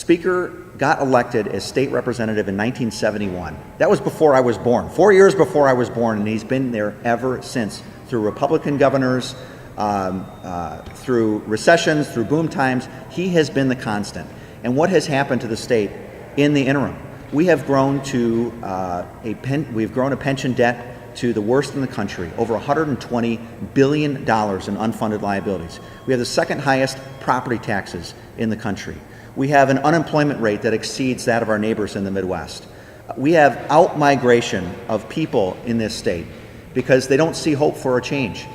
Speaker got elected as state representative in 1971. That was before I was born, 4 years before I was born, and he's been there ever since, through Republican governors, through recessions, through boom times. He has been the constant. And what has happened to the state in the interim? We have grown to we've grown a pension debt to the worst in the country, over $120 billion in unfunded liabilities. We have the second highest property taxes in the country. We have an unemployment rate that exceeds that of our neighbors in the Midwest. We have out-migration of people in this state because they don't see hope for a change.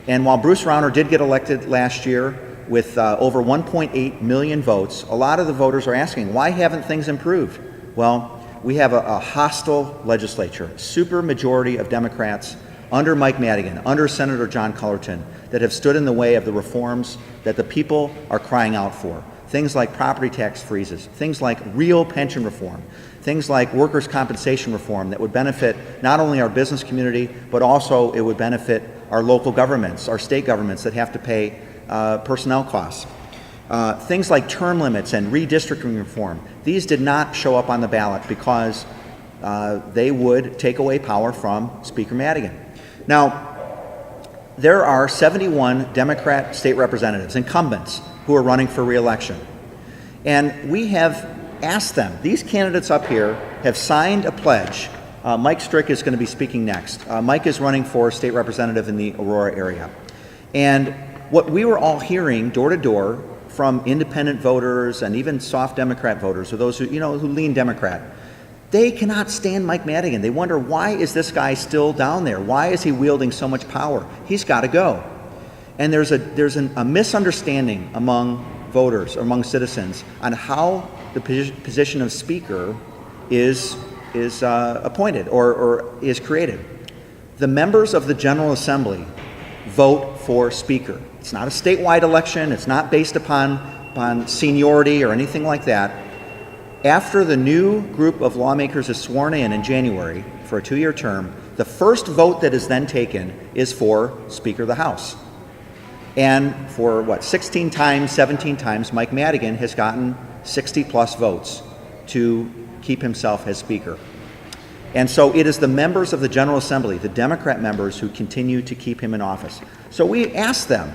And while Bruce Rauner did get elected last year with over 1.8 million votes, a lot of the voters are asking, why haven't things improved? Well, we have a hostile legislature, super majority of Democrats under Mike Madigan, under Senator John Cullerton, that have stood in the way of the reforms that the people are crying out for. Things like property tax freezes, things like real pension reform, things like workers' compensation reform that would benefit not only our business community, but also it would benefit our local governments, our state governments that have to pay personnel costs. Things like term limits and redistricting reform, these did not show up on the ballot because they would take away power from Speaker Madigan. Now, there are 71 Democrat state representatives, incumbents, who are running for re-election. And we have asked them, these candidates up here have signed a pledge. Mike Strick is going to be speaking next. Mike is running for state representative in the Aurora area. And what we were all hearing door to door from independent voters and even soft Democrat voters, or those who lean Democrat, they cannot stand Mike Madigan. They wonder, why is this guy still down there? Why is he wielding so much power? He's got to go. And there's a misunderstanding among voters, among citizens, on how the position of Speaker is appointed or is created. The members of the General Assembly vote for Speaker. It's not a statewide election. It's not based upon seniority or anything like that. After the new group of lawmakers is sworn in January for a 2-year term, the first vote that is then taken is for Speaker of the House. And for 16 times, 17 times, Mike Madigan has gotten 60 plus votes to keep himself as Speaker. And so it is the members of the General Assembly, the Democrat members, who continue to keep him in office. So we asked them,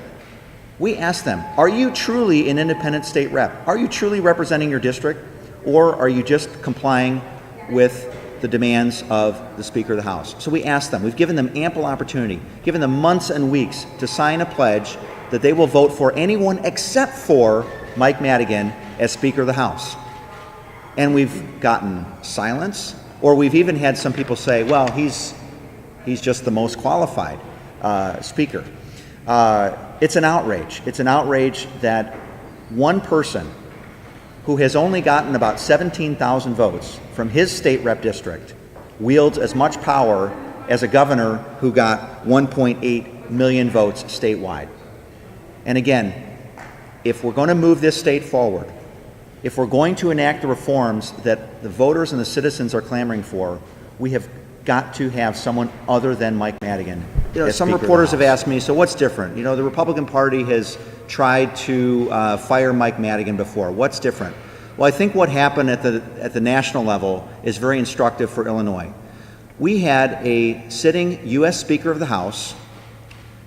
are you truly an independent state rep? Are you truly representing your district? Or are you just complying with the demands of the Speaker of the House? So we asked them, we've given them ample opportunity, given them months and weeks to sign a pledge that they will vote for anyone except for Mike Madigan as Speaker of the House. And we've gotten silence, or we've even had some people say, well, he's just the most qualified Speaker. It's an outrage. It's an outrage that one person who has only gotten about 17,000 votes from his state rep district wields as much power as a governor who got 1.8 million votes statewide. And again, if we're going to move this state forward, if we're going to enact the reforms that the voters and the citizens are clamoring for, we have got to have someone other than Mike Madigan. Some reporters have asked me, so what's different? The Republican Party has tried to fire Mike Madigan before. What's different? Well, I think what happened at the national level is very instructive for Illinois. We had a sitting U.S. Speaker of the House,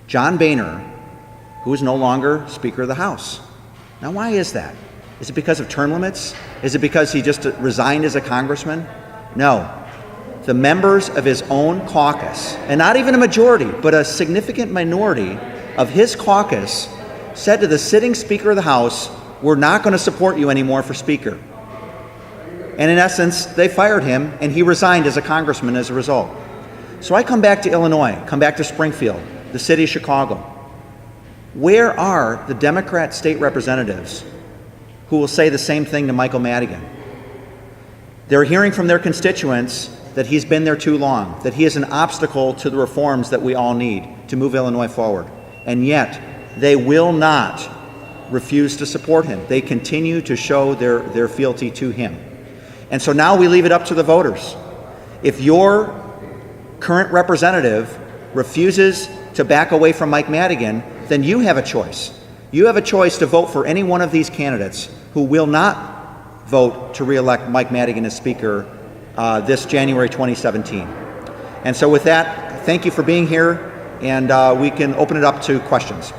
John Boehner, who is no longer Speaker of the House. Now, why is that? Is it because of term limits? Is it because he just resigned as a congressman? No. The members of his own caucus, and not even a majority, but a significant minority of his caucus, said to the sitting Speaker of the House, we're not going to support you anymore for Speaker. And in essence, they fired him, and he resigned as a congressman as a result. So I come back to Illinois, come back to Springfield, the city of Chicago. Where are the Democrat state representatives who will say the same thing to Michael Madigan? They're hearing from their constituents that he's been there too long, that he is an obstacle to the reforms that we all need to move Illinois forward. And yet, they will not refuse to support him. They continue to show their fealty to him. And so now we leave it up to the voters. If your current representative refuses to back away from Mike Madigan, then you have a choice. You have a choice to vote for any one of these candidates who will not vote to re-elect Mike Madigan as Speaker this January 2017. And so with that, thank you for being here, and we can open it up to questions.